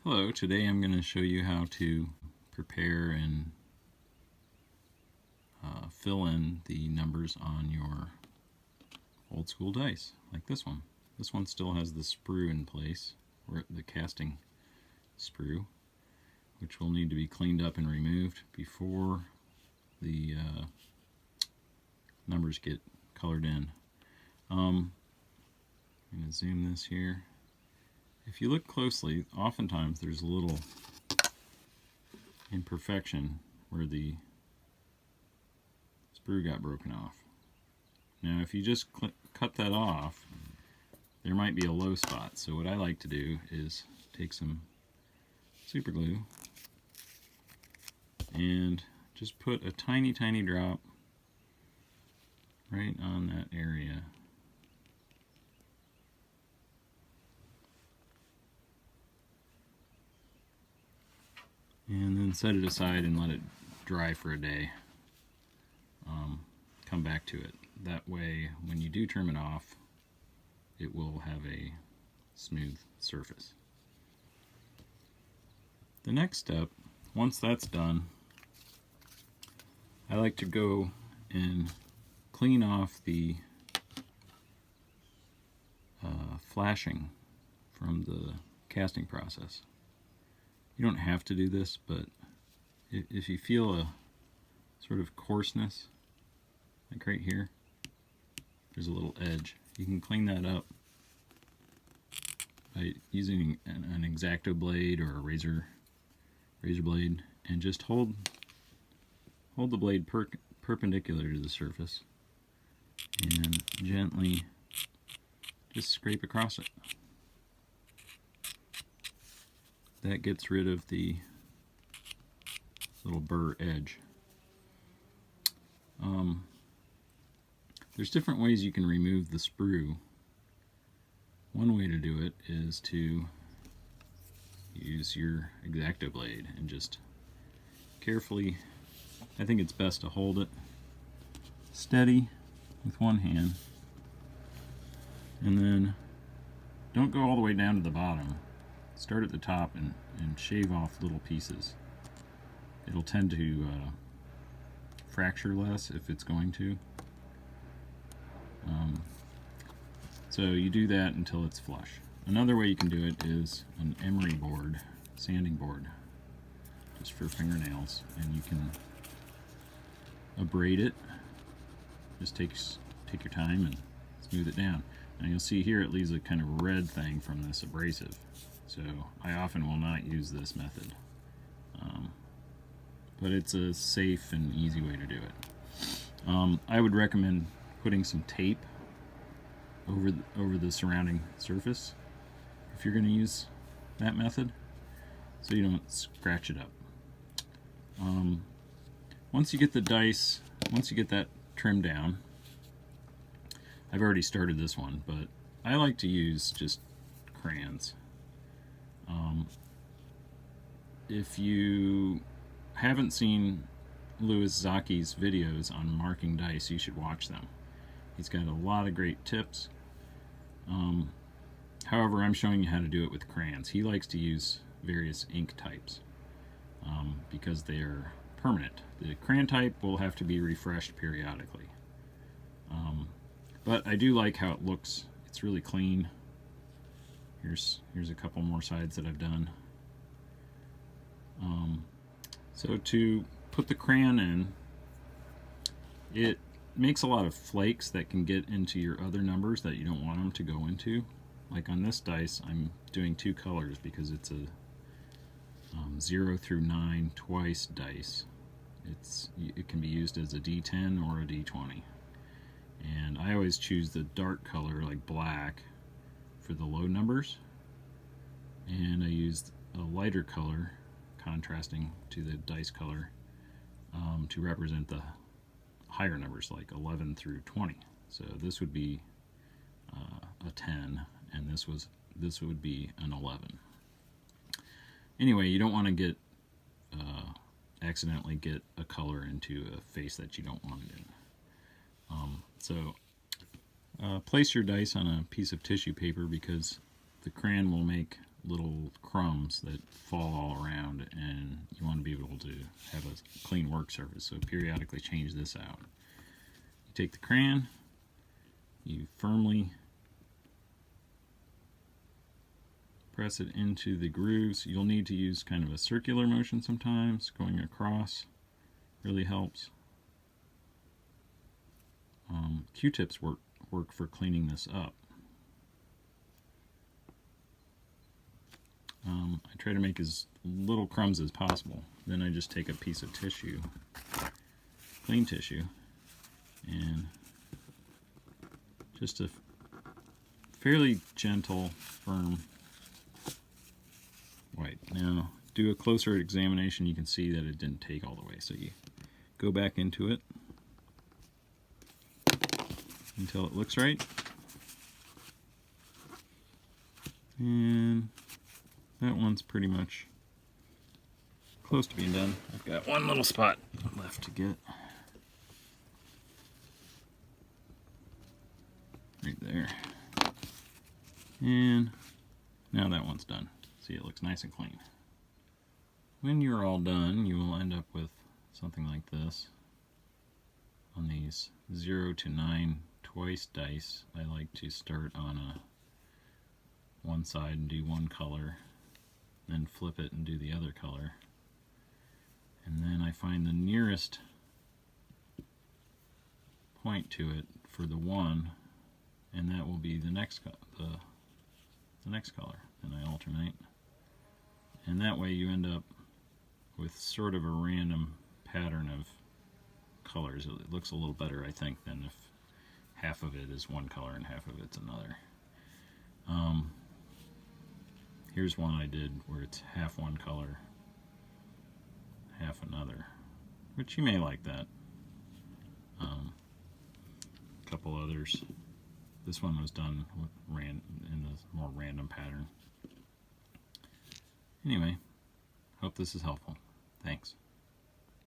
Hello, today I'm going to show you how to prepare and fill in the numbers on your old school dice, like this one. This one still has the sprue in place, or the casting sprue, which will need to be cleaned up and removed before the numbers get colored in. I'm going to zoom this here. If you look closely, oftentimes there's a little imperfection where the sprue got broken off. Now if you just cut that off, there might be a low spot. So what I like to do is take some super glue and just put a tiny drop right on that area. And then set it aside and let it dry for a day. Come back to it. That way, when you do trim it off, it will have a smooth surface. The next step, once that's done, I like to go and clean off the flashing from the casting process. You don't have to do this, but if you feel a sort of coarseness, like right here, there's a little edge. You can clean that up by using an X-Acto blade or a razor blade, and just hold the blade perpendicular to the surface and gently just scrape across it. That gets rid of the little burr edge. There's different ways you can remove the sprue. One way to do it is to use your X-Acto blade and just carefully, I think it's best to hold it steady with one hand, and then don't go all the way down to the bottom. Start at the top and shave off little pieces. It'll tend to fracture less if it's going to. So you do that until it's flush. Another way you can do it is an emery board, sanding board, just for fingernails, and you can abrade it. Just take your time and smooth it down. And you'll see here it leaves a kind of red thing from this abrasive. So I often will not use this method, but it's a safe and easy way to do it. I would recommend putting some tape over the surrounding surface if you're going to use that method, so you don't scratch it up. Once you get that trimmed down, I've already started this one, but I like to use just crayons. If you haven't seen Louis Zaki's videos on marking dice, you should watch them. He's got a lot of great tips. However, I'm showing you how to do it with crayons. He likes to use various ink types because they're permanent. The crayon type will have to be refreshed periodically. But I do like how it looks. It's really clean. Here's a couple more sides that I've done. So to put the crayon in, it makes a lot of flakes that can get into your other numbers that you don't want them to go into. Like on this dice, I'm doing two colors because it's a 0 through 9 twice dice. It can be used as a D10 or a D20. And I always choose the dark color, like black, for the low numbers. And I used a lighter color, contrasting to the dice color, to represent the higher numbers, like 11 through 20. So this would be a 10, and this would be an 11. Anyway, you don't want to get accidentally get a color into a face that you don't want it in. So place your dice on a piece of tissue paper, because the crayon will make little crumbs that fall all around, and you want to be able to have a clean work surface, so periodically change this out. You take the crayon, you firmly press it into the grooves. You'll need to use kind of a circular motion sometimes. Going across really helps. Q-tips work for cleaning this up. I try to make as little crumbs as possible. Then I just take a piece of tissue, clean tissue, and just a fairly gentle, firm wipe. Now, do a closer examination. You can see that it didn't take all the way. So you go back into it until it looks right. And that one's pretty much close to being done. I've got one little spot left to get. Right there. And now that one's done. See, it looks nice and clean. When you're all done, you will end up with something like this. On these 0 to 9 twice dice, I like to start on one side and do one color, then flip it and do the other color. And then I find the nearest point to it for the one, and that will be the next the next color. Then I alternate. And that way you end up with sort of a random pattern of colors. It looks a little better, I think, than if half of it is one color and half of it's another. Here's one I did where it's half one color, half another, which you may like that. A couple others. This one was done with in a more random pattern. Anyway, hope this is helpful. Thanks.